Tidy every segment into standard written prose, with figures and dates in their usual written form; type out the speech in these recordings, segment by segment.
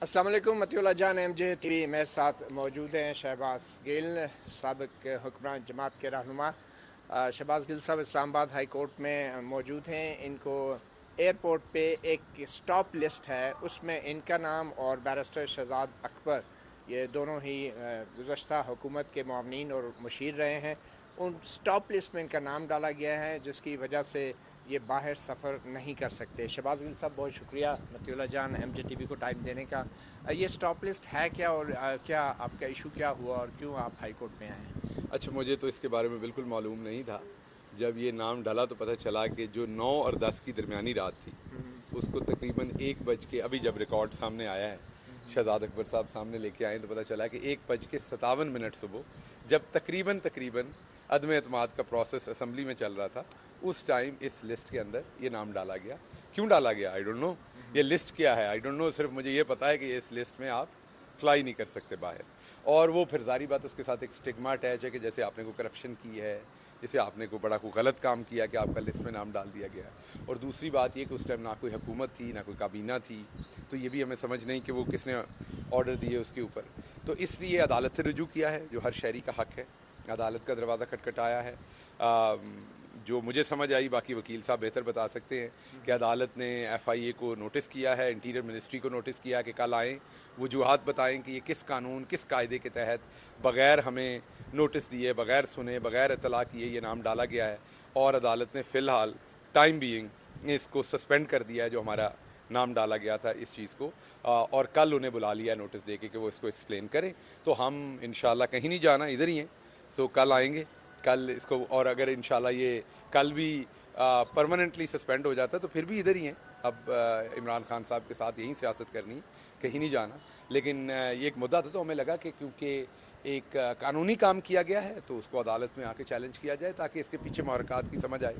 السلام علیکم مطیع اللہ جان M J T V میرے ساتھ موجود ہیں شہباز گل، سابق حکمران جماعت کے رہنما۔ شہباز گل صاحب اسلام آباد ہائی کورٹ میں موجود ہیں۔ ان کو ایئرپورٹ پہ ایک اسٹاپ لسٹ ہے، اس میں ان کا نام اور بیرسٹر شہزاد اکبر، یہ دونوں ہی گزشتہ حکومت کے معاونین اور مشیر رہے ہیں، ان اسٹاپ لسٹ میں ان کا نام ڈالا گیا ہے، جس کی وجہ سے یہ باہر سفر نہیں کر سکتے۔ شہباز گل صاحب بہت شکریہ مطیع اللہ جان ایم جے ٹی وی کو ٹائم دینے کا۔ یہ اسٹاپ لسٹ ہے کیا، اور کیا آپ کا ایشو کیا ہوا اور کیوں آپ ہائی کورٹ میں آئے ہیں؟ اچھا، مجھے تو اس کے بارے میں بالکل معلوم نہیں تھا۔ جب یہ نام ڈالا تو پتہ چلا کہ جو 9 اور 10 کی درمیانی رات تھی، اس کو تقریباً 1 بج کے، ابھی جب ریکارڈ سامنے آیا ہے شہزاد اکبر صاحب سامنے لے کے آئے تو پتہ چلا کہ 1:57 صبح، جب تقریباً عدم اعتماد کا پروسیس اسمبلی میں چل رہا تھا، اس ٹائم اس لسٹ کے اندر یہ نام ڈالا گیا۔ کیوں ڈالا گیا آئی ڈونٹ نو، یہ لسٹ کیا ہے آئی ڈونٹ نو، صرف مجھے یہ پتا ہے کہ اس لسٹ میں آپ فلائی نہیں کر سکتے باہر، اور وہ پھر ظاہری بات اس کے ساتھ ایک سٹگما اٹیچ ہے کہ جیسے آپ نے کوئی کرپشن کی ہے، جیسے آپ نے کوئی غلط کام کیا کہ آپ کا لسٹ میں نام ڈال دیا گیا ہے۔ اور دوسری بات یہ کہ اس ٹائم نہ کوئی حکومت تھی، نہ کوئی کابینہ تھی، تو یہ بھی ہمیں سمجھ نہیں کہ وہ کس نے آرڈر دیے اس کے اوپر۔ تو اس لیے عدالت سے رجوع کیا ہے، جو ہر شہری کا حق ہے، عدالت کا دروازہ کھٹکھٹایا ہے۔ جو مجھے سمجھ آئی، باقی وکیل صاحب بہتر بتا سکتے ہیں، کہ عدالت نے ایف آئی اے کو نوٹس کیا ہے، انٹیریئر منسٹری کو نوٹس کیا کہ کل آئیں، وجوہات بتائیں کہ یہ کس قانون، کس قاعدے کے تحت بغیر ہمیں نوٹس دیے، بغیر سنے، بغیر اطلاع کیے یہ نام ڈالا گیا ہے، اور عدالت نے فی الحال ٹائم بینگ اس کو سسپینڈ کر دیا ہے، جو ہمارا نام ڈالا گیا تھا اس چیز کو، اور کل انہیں بلا لیا ہے نوٹس دے کے کہ وہ اس کو ایکسپلین کریں۔ تو ہم انشاءاللہ کہیں نہیں جانا، ادھر ہی ہیں، سو کل آئیں گے، کل اس کو، اور اگر انشاءاللہ یہ کل بھی پرماننٹلی سسپینڈ ہو جاتا ہے تو پھر بھی ادھر ہی ہیں۔ اب عمران خان صاحب کے ساتھ یہیں سیاست کرنی، کہیں نہیں جانا۔ لیکن یہ ایک مدعا تھا، تو ہمیں لگا کہ کیونکہ ایک قانونی کام کیا گیا ہے تو اس کو عدالت میں آ کے چیلنج کیا جائے، تاکہ اس کے پیچھے محرکات کی سمجھ آئے۔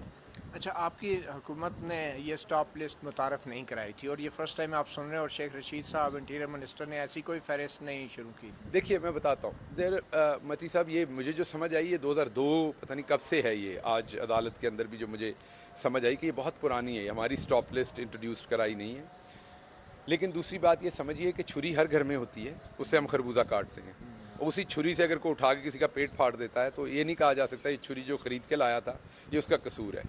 اچھا، آپ کی حکومت نے یہ اسٹاپ لسٹ متعارف نہیں کرائی تھی، اور یہ فرسٹ ٹائم آپ سن رہے ہیں، اور شیخ رشید صاحب انٹیریئر منسٹر نے ایسی کوئی فہرست نہیں شروع کی؟ دیکھیے میں بتاتا ہوں، متی صاحب، یہ مجھے جو سمجھ آئی یہ 2002 پتہ نہیں کب سے ہے، یہ آج عدالت کے اندر بھی جو مجھے سمجھ آئی کہ یہ بہت پرانی ہے، یہ ہماری اسٹاپ لسٹ انٹروڈیوس کرائی نہیں ہے۔ لیکن دوسری بات یہ سمجھیے کہ چھری ہر گھر میں ہوتی ہے، اس سے ہم خربوزہ کاٹتے ہیں، اور اسی چھری سے اگر کوئی اٹھا کے کسی کا پیٹ پھاڑ دیتا ہے تو یہ نہیں کہا جا سکتا یہ چھری جو خرید کے لایا تھا یہ اس کا قصور ہے۔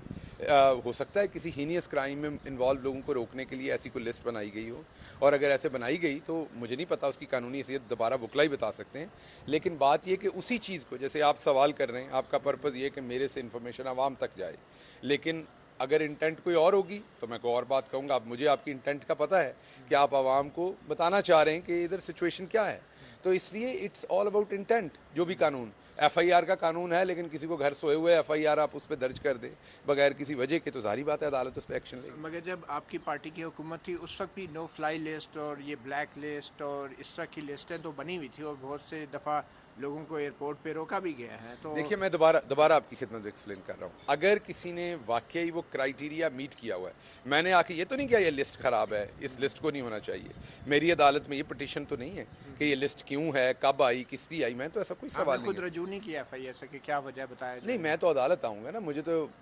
ہو سکتا ہے کسی ہینیس کرائم میں انوالو لوگوں کو روکنے کے لیے ایسی کوئی لسٹ بنائی گئی ہو، اور اگر ایسے بنائی گئی تو مجھے نہیں پتا اس کی قانونی حیثیت، دوبارہ وکلا ہی بتا سکتے ہیں۔ لیکن بات یہ کہ اسی چیز کو، جیسے آپ سوال کر رہے ہیں، آپ کا پرپز یہ کہ میرے سے انفارمیشن عوام تک جائے، لیکن اگر انٹینٹ کوئی اور ہوگی تو میں کوئی اور بات کہوں گا۔ اب مجھے آپ کی انٹینٹ کا پتہ ہے کہ آپ عوام کو بتانا چاہ رہے ہیں کہ ادھر سچویشن کیا ہے، تو اس لیے اٹس آل اباؤٹ انٹینٹ۔ جو بھی قانون، ایف آئی آر کا قانون ہے، لیکن کسی کو گھر سوئے ہوئے ایف آئی آر آپ اس پہ درج کر دیں بغیر کسی وجہ کے، تو ظاہری بات ہے عدالت اس پہ ایکشن لے گی۔ مگر جب آپ کی پارٹی کی حکومت تھی اس وقت بھی نو فلائی لسٹ اور یہ بلیک لسٹ اور اس طرح کی لسٹیں تو بنی ہوئی تھی، اور بہت سے دفعہ لوگوں کو ایئرپورٹ پہ روکا بھی گیا ہے۔ تو دیکھیے میں دوبارہ آپ کی خدمت میں ایکسپلین کر رہا ہوں، اگر کسی نے واقعی وہ کرائیٹیریا میٹ کیا ہوا ہے، میں نے آ کے یہ تو نہیں کیا یہ لسٹ خراب ہے، اس لسٹ کو نہیں ہونا چاہیے، میری عدالت میں یہ پٹیشن تو نہیں ہے کہ یہ لسٹ کیوں ہے، کب آئی، کس لیے آئی، میں تو ایسا کوئی آپ نے سوال نہیں خود ہے۔ رجوع نہیں کیا ایف آئی آر سے کہ کیا وجہ بتایا نہیں، جائے؟ میں تو عدالت آؤں گا نا،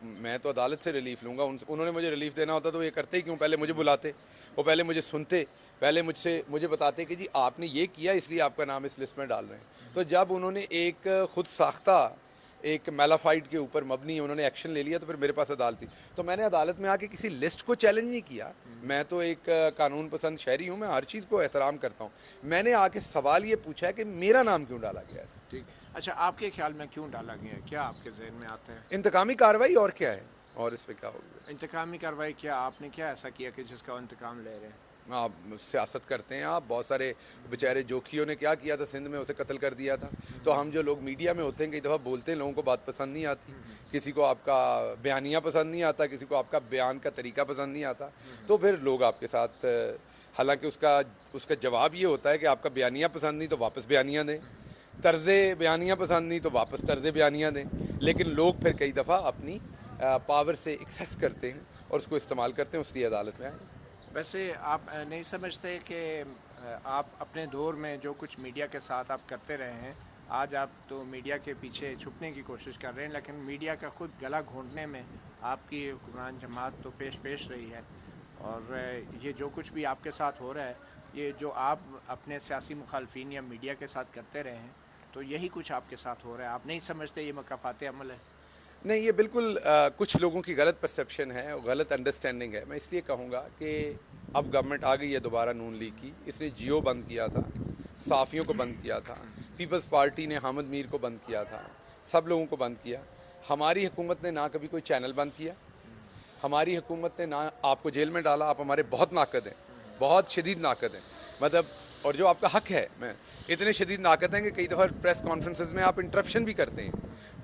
میں تو عدالت سے ریلیف لوں گا۔ انہوں نے مجھے ریلیف دینا ہوتا تو یہ کرتے ہی کیوں، پہلے مجھے بلاتے، وہ پہلے مجھے سنتے، پہلے مجھے بتاتے کہ جی آپ نے یہ کیا اس لیے آپ کا نام اس لسٹ میں ڈال رہے ہیں۔ تو جب انہوں نے ایک خود ساختہ ایک میلافائڈ کے اوپر مبنی انہوں نے ایکشن لے لیا، تو پھر میرے پاس عدالت تھی، تو میں نے عدالت میں آ کے کسی لسٹ کو چیلنج نہیں کیا۔ میں تو ایک قانون پسند شہری ہوں، میں ہر چیز کو احترام کرتا ہوں۔ میں نے آ کے سوال یہ پوچھا ہے کہ میرا نام کیوں ڈالا گیا ہے۔ ٹھیک، اچھا، آپ کے خیال میں کیوں ڈالا گیا ہے؟ کیا آپ کے ذہن میں آتا ہے؟ انتقامی کارروائی، اور کیا ہے، اور اس پہ کیا ہوگا؟ انتقامی کارروائی کیا آپ نے کیا ایسا کیا کہ جس کا انتقام لے رہے ہیں؟ آپ سیاست کرتے ہیں، آپ بہت سارے بیچارے جوکھیوں نے کیا کیا تھا سندھ میں، اسے قتل کر دیا تھا۔ تو ہم جو لوگ میڈیا میں ہوتے ہیں کئی دفعہ بولتے ہیں، لوگوں کو بات پسند نہیں آتی، کسی کو آپ کا بیانیہ پسند نہیں آتا، کسی کو آپ کا بیان کا طریقہ پسند نہیں آتا، تو پھر لوگ آپ کے ساتھ، حالانکہ اس کا جواب یہ ہوتا ہے کہ آپ کا بیانیہ پسند نہیں تو واپس بیانیہ دیں، طرز بیانیہ پسند نہیں تو واپس طرز بیانیہ دیں، لیکن لوگ پھر کئی دفعہ اپنی پاور سے ایکسیس کرتے ہیں اور اس کو استعمال کرتے ہیں، اس لیے عدالت میں آئیں۔ ویسے آپ نہیں سمجھتے کہ آپ اپنے دور میں جو کچھ میڈیا کے ساتھ آپ کرتے رہے ہیں، آج آپ تو میڈیا کے پیچھے چھپنے کی کوشش کر رہے ہیں، لیکن میڈیا کا خود گلا گھونٹنے میں آپ کی حکمران جماعت تو پیش رہی ہے، اور یہ جو کچھ بھی آپ کے ساتھ ہو رہا ہے یہ جو آپ اپنے سیاسی مخالفین یا میڈیا کے ساتھ کرتے رہے ہیں تو یہی کچھ آپ کے ساتھ ہو رہا ہے. آپ نہیں سمجھتے یہ مکافات عمل ہے؟ نہیں، یہ بالکل کچھ لوگوں کی غلط پرسیپشن ہے، غلط انڈرسٹینڈنگ ہے. میں اس لیے کہوں گا کہ اب گورنمنٹ آ گئی ہے دوبارہ نون لیگ کی. اس نے جیو بند کیا تھا، صحافیوں کو بند کیا تھا، پیپلز پارٹی نے حامد میر کو بند کیا تھا، سب لوگوں کو بند کیا. ہماری حکومت نے نہ کبھی کوئی چینل بند کیا، ہماری حکومت نے نہ آپ کو جیل میں ڈالا. آپ ہمارے بہت ناقد ہیں، بہت شدید ناقد ہیں. مطلب اور جو آپ کا حق ہے، میں اتنے شدید ناقد ہیں کہ کئی دفعہ پریس کانفرنسز میں آپ انٹرپشن بھی کرتے ہیں.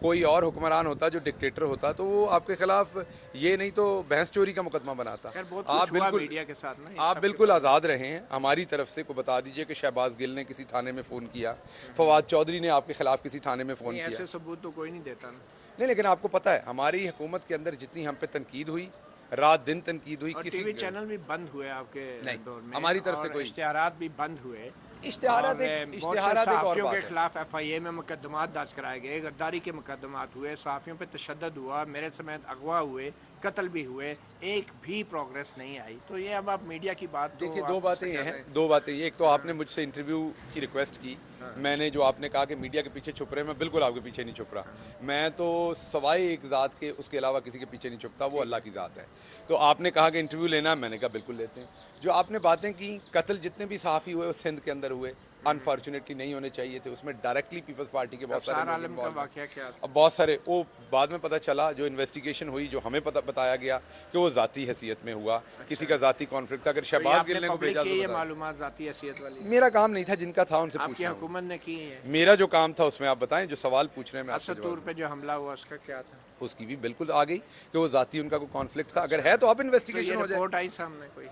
کوئی اور حکمران ہوتا جو ڈکٹیٹر ہوتا تو وہ آپ کے خلاف یہ نہیں تو بھینس چوری کا مقدمہ بناتا. آپ بالکل میڈیا کے ساتھ نا آپ بالکل آزاد رہے ہیں. ہماری طرف سے کو بتا دیجئے کہ شہباز گل نے کسی تھانے میں فون کیا، فواد چودھری نے آپ کے خلاف کسی تھانے میں فون کیا. ایسے ثبوت تو کوئی نہیں دیتا نا. نہیں، لیکن آپ کو پتہ ہے ہماری حکومت کے اندر جتنی ہم پہ تنقید ہوئی، رات دن تنقید ہوئی، اور کسی ٹی وی چینل بھی بند ہوئے آپ کے دور میں، ہماری طرف سے اور کوئی اشتہارات بھی بند ہوئے. اشتہارات بہت سے صحافیوں کے خلاف ایف آئی اے میں مقدمات درج کرائے گئے، غداری کے مقدمات ہوئے، صحافیوں پہ تشدد ہوا، میرے سمیت اغوا ہوئے، قتل بھی ہوئے، ایک بھی پروگریس نہیں آئی. تو یہ اب آپ میڈیا کی بات تو دیکھیے، دو باتیں یہ ہیں. دو باتیں یہ، ایک تو آپ نے مجھ سے انٹرویو کی ریکویسٹ کی. میں نے جو آپ نے کہا کہ میڈیا کے پیچھے چھپ رہے ہیں، میں بالکل آپ کے پیچھے نہیں چھپ رہا. میں تو سوائے ایک ذات کے اس کے علاوہ کسی کے پیچھے نہیں چھپتا، وہ اللہ کی ذات ہے. تو آپ نے کہا کہ انٹرویو لینا ہے، میں نے کہا بالکل لیتے ہیں. جو آپ نے باتیں کی، قتل جتنے بھی صحافی ہوئے وہ سندھ کے اندر ہوئے، انفارچونیٹلی نہیں ہونے چاہیے تھے. اس میں ڈائریکٹلی پیپلز پارٹی کے بہت سارے عالم کا واقعہ کیا تھا؟ اب بہت سارے وہ بعد میں پتہ چلا، جو انویسٹیگیشن ہوئی، جو ہمیں بتایا گیا کہ وہ ذاتی حیثیت میں ہوا، کسی کا ذاتی کانفلکٹ تھا. اگر شہباز گل نے کو بھیجا تو یہ معلومات ذاتی حیثیت والی میرا کام نہیں تھا، جن کا تھا ان سے آپ کی پوچھنا. حکومت نے کی ہے. میرا جو کام تھا اس میں آپ بتائیں، جو سوال پوچھ رہے ہیں میں آپ سے اسد طور پہ جو حملہ ہوا اس کا کیا تھا؟ اس کی بھی بالکل آ گئی کہ وہ ذاتی ان کا کوئی کانفلکٹ تھا. اگر ہے تو آپ انویسٹیگیشن ہو جائے. رپورٹ آئی سامنے کوئی؟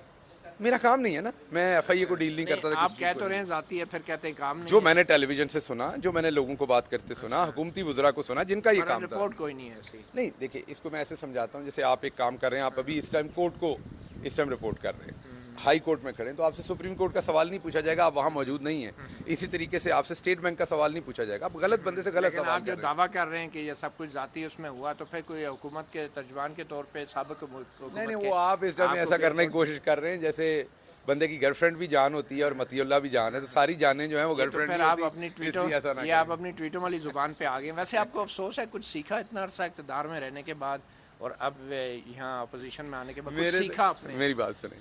میرا کام نہیں ہے نا، میں ایف آئی اے کو ڈیل نہیں کرتا تھا. آپ کہہ تو رہے ہیں ذاتی ہے، پھر کہتے ہیں کام نہیں. جو میں نے ٹیلی ویژن سے سنا، جو میں نے لوگوں کو بات کرتے سنا، حکومتی وزراء کو سنا، جن کا یہ کام تھا. رپورٹ کوئی نہیں ہے ایسی. نہیں، دیکھیں اس کو میں ایسے سمجھاتا ہوں، جیسے آپ ایک کام کر رہے ہیں، آپ ابھی اس ٹائم کورٹ کو اس ٹائم رپورٹ کر رہے ہیں، ہائی کورٹ میں کھڑے ہیں، تو آپ سے سپریم کورٹ کا سوال نہیں پوچھا جائے گا، آپ وہاں موجود نہیں ہیں. اسی طریقے سے آپ سے اسٹیٹ بینک کا سوال نہیں پوچھا جائے گا. آپ غلط بندے سے غلط سوال آپ جو دعویٰ کر رہے ہیں کہ یہ سب کچھ ذاتی اس میں ہوا، تو پھر کوئی حکومت کے ترجمان کے طور پہ سابق حکومت نہیں، وہ آپ اس ٹائم ایسا کرنے کی کوشش کر رہے ہیں جیسے بندے کی گرل فرینڈ بھی جان ہوتی ہے اور متی اللہ بھی جان ہے، تو ساری جانیں جو ہیں وہ گرل فرینڈ. آپ اپنی ٹویٹوں والی زبان پہ آ گئے. ویسے آپ کو افسوس ہے کچھ سیکھا اتنا عرصہ اقتدار میں رہنے کے بعد، اور اب یہاں اپوزیشن میں آنے کے بعد سیکھا آپ نے؟ میری بات سنیں،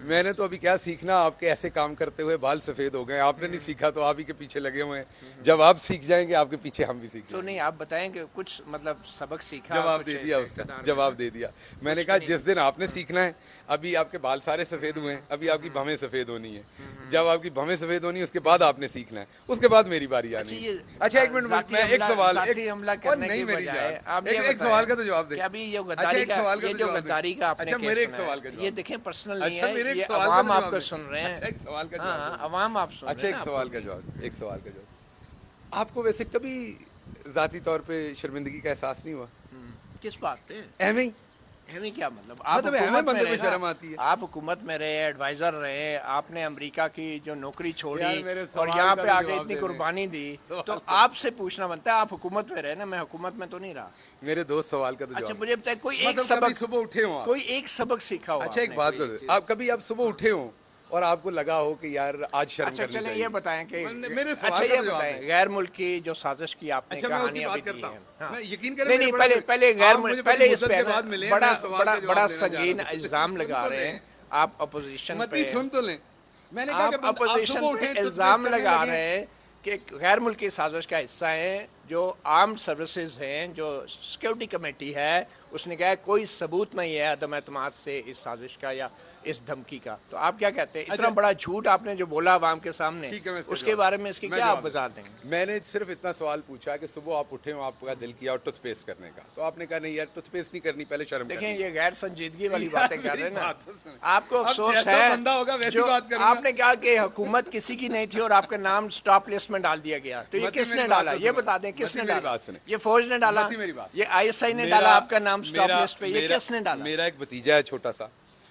میں نے تو ابھی کیا سیکھنا. آپ کے ایسے کام کرتے ہوئے بال سفید ہو گئے. آپ نے نہیں سیکھا تو آپ ہی کے پیچھے لگے ہوئے ہیں. جب آپ سیکھ جائیں گے آپ کے پیچھے ہم بھی سیکھ جائیں گے. تو نہیں، آپ بتائیں کہ کچھ مطلب سبق سیکھا؟ جواب دے دیا، اس کا جواب دے دیا. میں نے کہا جس دن آپ نے سیکھنا ہے، ابھی آپ کے بال سارے سفید ہوئے ہیں، ابھی آپ کی بھویں سفید ہونی ہے. جب آپ کی بھویں سفید ہونی ہے اس کے بعد آپ نے سیکھنا ہے، اس کے بعد میری باری آنی ہے. اچھا ایک منٹ، میں ایک سوال، ایک سوال کا تو جواب دیں. ابھی یہ غداری کا آپ نے میرے ایک سوال کا، یہ دیکھیں پرسنل نہیں ہے، یہ عوام آپ کو سن رہے ہیں. ایک سوال کا جواب، عوام آپ سن رہے ہیں. اچھا ایک سوال کا جواب. آپ کو ویسے کبھی ذاتی طور پہ شرمندگی کا احساس نہیں ہوا؟ کس بات پہ؟ ایویں کیا مطلب؟ آپ حکومت میں رہے، آپ حکومت میں رہے، ایڈوائزر رہے، آپ نے امریکہ کی جو نوکری چھوڑی اور یہاں پہ آگے اتنی قربانی دی، تو آپ سے پوچھنا بنتا ہے. آپ حکومت میں رہے نا، میں حکومت میں تو نہیں رہا. میرے دوست سوال کا تو جواب. اچھا مجھے بتائیں، کوئی ایک سبق صبح اٹھے ہوں، کوئی ایک سبق سیکھا ہو؟ اچھا ایک بات بتائیں، آپ کبھی آپ صبح اٹھے ہوں اور آپ کو لگا ہو کہ یار آج شرم کرنی چاہیے؟ چلیں یہ بتائیں کہ اچھا یہ بتائیں غیر ملکی جو سازش کی آپ نے کہانیاں بھی دی ہیں. میں یقین کریں، نہیں پہلے پہلے اس پہ بڑا سنگین الزام لگا رہے ہیں آپ اپوزیشن پہ. سن تو لیں، میں نے آپ اپوزیشن پہ الزام لگا رہے ہیں کہ غیر ملکی سازش کا حصہ ہیں جو آرمڈ سروسز ہیں، جو سیکیورٹی کمیٹی ہے، اس نے کہا کوئی ثبوت نہیں ہے عدم اعتماد سے اس سازش کا یا اس دھمکی کا. تو آپ کیا کہتے ہیں؟ اتنا بڑا جھوٹ آپ نے جو بولا عوام کے سامنے، اس کے بارے میں اس کی کیا آپ وضاحت دیں گے؟ میں نے صرف اتنا سوال پوچھا کہ صبح آپ اٹھے ہو، آپ کا دل کیا اور ٹوتھ پیسٹ کرنے کا، تو آپ نے کہا نہیں یار ٹوتھ پیسٹ نہیں کرنی، پہلے شرم. دیکھیں یہ غیر سنجیدگی والی باتیں کر رہے ہیں نا. آپ کو افسوس ہے جو آپ نے کہا کہ حکومت کسی کی نہیں تھی اور آپ کا نام سٹاپ لسٹ میں ڈال دیا گیا، تو یہ کس نے ڈالا؟ یہ بتا دیں کس نے ڈالا؟ یہ فوج نے ڈالا، یہ آئی ایس آئی نے ڈالا آپ کا نام سٹاپ لسٹ پہ، یہ کس نے ڈالا؟ میرا ایک بھتیجا ہے چھوٹا سا،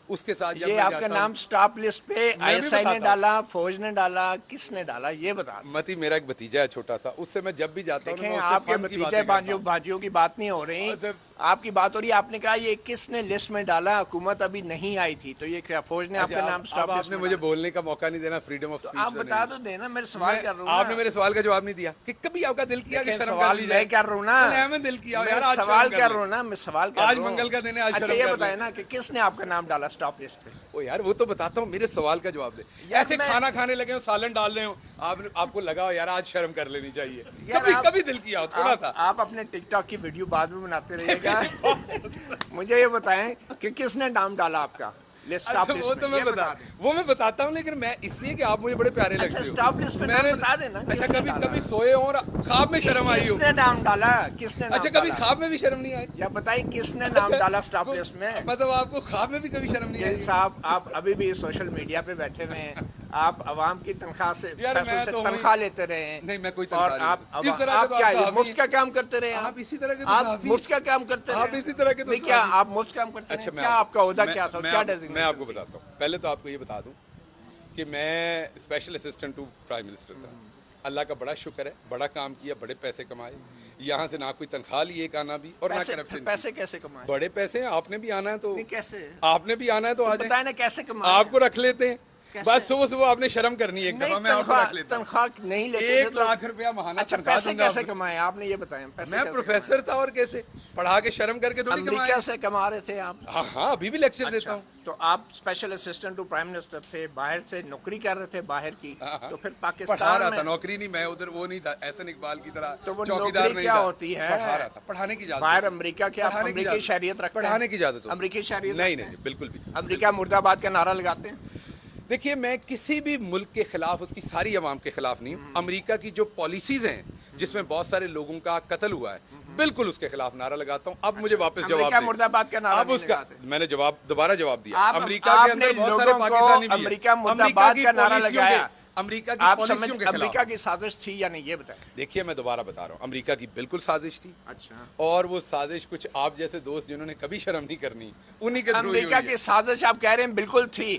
اس کے ساتھ یہ آپ کا نام سٹاپ لسٹ پہ آئی ایس آئی نے ڈالا، فوج نے ڈالا، کس نے ڈالا یہ بتا دیں. متی میرا ایک بھتیجا ہے چھوٹا سا، اس سے میں جب بھی جاتا ہوں، دیکھیں آپ کے بھتیجے بھائیوں کی بات نہیں ہو رہی، آپ کی بات ہو رہی ہے, آپ نے کہا یہ کس نے لسٹ میں ڈالا, حکومت ابھی نہیں آئی تھی, تو یہ کیا فوج نے آپ کا نام اب آپ نے مجھے بولنے کا موقع نہیں دینا, فریڈم آف اسپیچ. آپ بتا تو دینا, میرے سوال کر رہا ہوں. آپ نے میرے سوال کا جواب نہیں دیا کہ کبھی آپ کا دل کیا کہ شرم کر سوال لی میں جائے. کر رہا ہوں نا, میں دل کیا یار, سوال کر رہا ہوں نا, میں سوال کر رہا ہوں. آج منگل کا دن ہے, آج اچھا شرم یہ کر بتائیں نا کہ کس نے آپ کا نام ڈالا اسٹاپ لسٹ پہ. او یار وہ تو بتاتا ہوں, میرے سوال کا جواب دے. ایسے کھانا کھانے لگے ہو, سالن ڈال رہے ہو, آپ کو لگا یار آج شرم کر لینی چاہیے, کبھی دل کیا ہو تھوڑا سا. آپ اپنے ٹک ٹاک کی ویڈیو بعد میں بناتے رہیے گا. مجھے یہ بتائیں کہ کس نے نام ڈالا آپ کا اسٹاپ لسٹ وہ تو میں بتاتا ہوں, لیکن میں اس لیے کہ آپ مجھے بڑے پیارے لگتے ہو. اسٹاپ لسٹ پہ نام بتا دینا. اچھا کبھی سوئے ہو اور خواب میں شرم آئی ہو. کس نے نام ڈالا, کس نے. اچھا کبھی خواب میں بھی شرم نہیں آئی, یا بتائیے کس نے نام ڈالا اسٹاپ لسٹ میں. مطلب آپ کو خواب میں بھی کبھی شرم نہیں آئی. صاحب آپ ابھی بھی سوشل میڈیا پہ بیٹھے ہوئے ہیں, آپ عوام کی تنخواہ سے پیسوں سے تنخواہ لیتے رہے ہیں. نہیں میں کوئی اور آپ کیا مفت کا کام کرتے رہے ہیں. آپ اسی طرح کے آپ مفت کا کام کرتے رہے. آپ اسی طرح کے نہیں کیا آپ مفت کام کرتے ہیں. کیا آپ کا عہدہ کیا تھا, کیا ڈیزگنیشن. میں آپ کو بتاتا ہوں. پہلے تو آپ کو یہ بتا دوں کہ میں special assistant to prime minister تھا. اللہ کا بڑا شکر ہے, بڑا کام کیا, بڑے پیسے کمائے. یہاں سے نہ کوئی تنخواہ لی ایک آنا بھی, اور نہ کرپشن. پیسے کیسے کمائے. بڑے پیسے ہیں, آپ نے بھی آنا ہے تو کیسے, آپ نے بھی آنا ہے تو بتائیں نا کیسے کمائے. آپ کو رکھ لیتے ہیں بس. صبح آپ نے شرم کرنی ہے ایک دفعہ, میں آپ کو رکھ لیتا ہوں. تنخواہ نہیں لیتے 1 لاکھ روپیہ ماہانہ. اچھا پیسے کیسے کمائے آپ نے یہ بتائیں. میں پروفیسر تھا, اور کیسے پڑھا کے شرم کر کے تھوڑی کمائے. امریکہ سے کما رہے تھے آپ. ہاں ابھی بھی لیکچر دیتا ہوں. تو آپ special assistant to prime minister تھے, باہر سے نوکری کر رہے تھے باہر کی, تو پھر پاکستان پڑھا رہا تھا. نوکری نہیں, میں ادھر وہ نہیں تھا احسن اقبال کی طرح تو وہ چوکیدار نہیں کیا ہوتی ہے. پڑھا رہا تھا, پڑھانے کی اجازت. باہر امریکہ کے آپ امریکی شہریت رکھتے ہیں. پڑھانے کی اجازت. امریکی شہریت نہیں بالکل بھی. امریکہ مرد آباد کا نعرہ لگاتے ہیں. دیکھیے میں کسی بھی ملک کے خلاف, اس کی ساری عوام کے خلاف نہیں ہوں. امریکہ کی جو پالیسیز ہیں جس میں بہت سارے لوگوں کا قتل ہوا ہے, بالکل اس کے خلاف نعرہ لگاتا ہوں. اب مجھے واپس جواب امریکہ مرد آباد کا نعرہ نہیں لگاتے. میں نے دوبارہ جواب دیا. امریکہ کے اندر بہت سارے پاکستانی بھی ہیں. امریکہ مرد آباد کا نعرہ لگایا. امریکہ کی پالیسیوں کے خلاف. امریکہ کی سازش تھی یا نہیں یہ بتائیں. دیکھیے میں دوبارہ بتا رہا ہوں, امریکہ کی بالکل سازش تھی. اچھا. اور وہ سازش کچھ آپ جیسے دوست جنہوں نے کبھی شرم نہیں کرنی, انہی کے تھرو. امریکہ کی سازش آپ کہہ رہے ہیں بالکل تھی,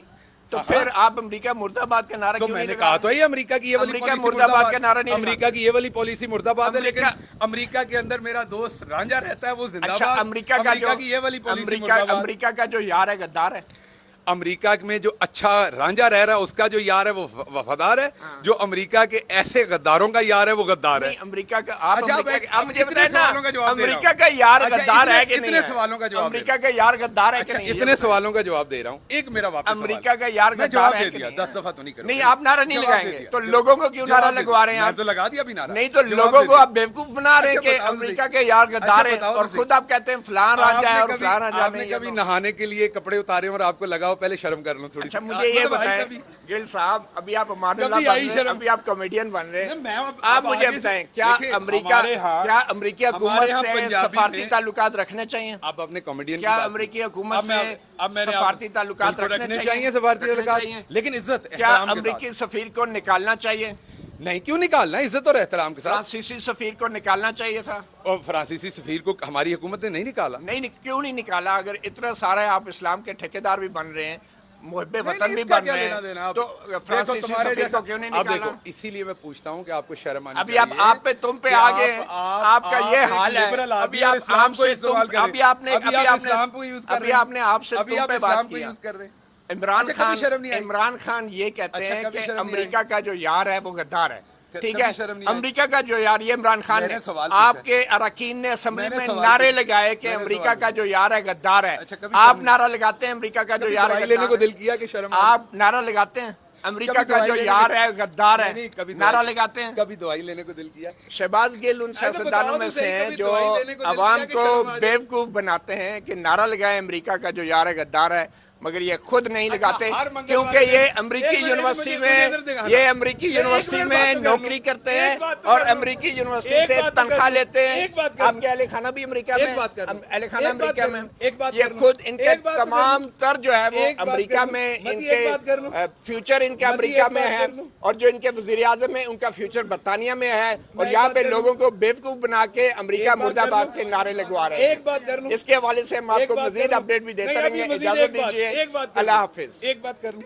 تو پھر آپ امریکہ مرد آباد کا نعرہ کیوں نہیں لگا. کہا تو یہ امریکہ کی یہ والی امریکہ مرد آباد کا نعرہ نہیں. امریکہ کی یہ والی پالیسی مرد آباد ہے, لیکن امریکہ کے اندر میرا دوست رانجھا رہتا ہے, وہ زندہ باد. امریکہ کی یہ والی پالیسی, امریکہ کا جو یار ہے غدار ہے. امریکہ میں جو اچھا رانجھا رہ رہا ہے اس کا جو یار ہے وہ وفادار ہے. جو امریکہ کے ایسے غداروں کا یار ہے وہ غدار ہے. امریکہ کا آپ مجھے بتائیں نا, امریکہ کا یار غدار ہے کہ نہیں. اتنے سوالوں کا جواب. امریکہ کا یار غدار ہے کہ نہیں. اتنے سوالوں کا جواب دے رہا ہوں. ایک میرا واپس امریکہ کا یار غدار ہے کہ نہیں. 10 دفعہ تو نہیں کروں. نہیں آپ نعرہ نہیں لگائیں گے تو لوگوں کو کیوں نعرہ لگوا رہے ہیں آپ. تو لگا دیا بھی نعرہ. نہیں تو لوگوں کو آپ بیوقوف بنا رہے ہیں کہ امریکہ کے یار غدار ہے, اور خود آپ کہتے ہیں فلان رانجھا ہے اور فلان رانجھا نہیں. کبھی نہانے کے لیے کپڑے اتارے اور آپ کو لگاؤ پہلے شرم کر لوں. اچھا مجھے یہ بتائیں گل صاحب, ابھی آپ امان اللہ بن رہے ہیں, ابھی آپ کامیڈین بن رہے ہیں, آپ مجھے بتائیں کیا امریکی حکومت سے سفارتی تعلقات رکھنے چاہیے. آپ اپنے کامیڈین کیا امریکی حکومت سے سفارتی تعلقات رکھنے چاہیے. سفارتی تعلقات, لیکن عزت کیا امریکی سفیر کو نکالنا چاہیے. نہیں کیوں نکالنا, عزت اور احترام کے ساتھ. فرانسیسی سفیر کو نکالنا چاہیے تھا. اور فرانسیسی سفیر کو ہماری حکومت نے نہیں نکالا. نہیں کیوں نہیں نکالا. اگر اتنا سارا آپ اسلام کے ٹھیکیدار بھی بن رہے ہیں, محب وطن بھی بن رہے ہیں, تو فرانسیسی سفیر کو کیوں نہیں نکالا. اسی لیے میں پوچھتا ہوں کہ آپ کو شرم آنی چاہیے. ابھی آپ پہ تم پہ آگے آپ کا یہ حال ہے. ابھی آپ نے آپ سے تم پہ بات کیا. عمران خان یہ کہتے ہیں کہ امریکہ کا جو یار ہے وہ غدار ہے. ٹھیک ہے, امریکہ کا جو یار, یہ عمران خان نے, آپ کے اراکین نے اسمبلی میں نعرے لگائے کہ امریکہ کا جو یار ہے غدار ہے. آپ نعرہ لگاتے ہیں امریکہ کا جو یار ہے لینے کو دل کیا کہ شرم. آپ نعرہ لگاتے ہیں امریکہ کا جو یار ہے غدار ہے, نعرہ لگاتے ہیں. کبھی دعائی لینے کو دل کیا. شہباز گل ان سیاستدانوں میں سے ہیں جو عوام کو بیوقوف بناتے ہیں کہ نعرہ لگائے امریکہ کا جو یار ہے غدار ہے, مگر یہ خود نہیں لگاتے, کیونکہ یہ امریکی یونیورسٹی میں نوکری کرتے ہیں اور امریکی یونیورسٹی سے تنخواہ لیتے ہیں. آپ کے اہل خانہ بھی امریکہ میں, یہ خود ان کے تمام تر جو ہے وہ امریکہ میں, ان کے فیوچر ان کا امریکہ میں ہے, اور جو ان کے وزیر اعظم ہیں ان کا فیوچر برطانیہ میں ہے, اور یہاں پہ لوگوں کو بیوقوف بنا کے امریکہ مرد آباد کے نعرے لگوا رہے ہیں. اس کے حوالے سے ہم آپ کو مزید اپڈیٹ بھی دیتے رہیں گے. اجازت دیجیے, اللہ حافظ. ایک بات کر لوں.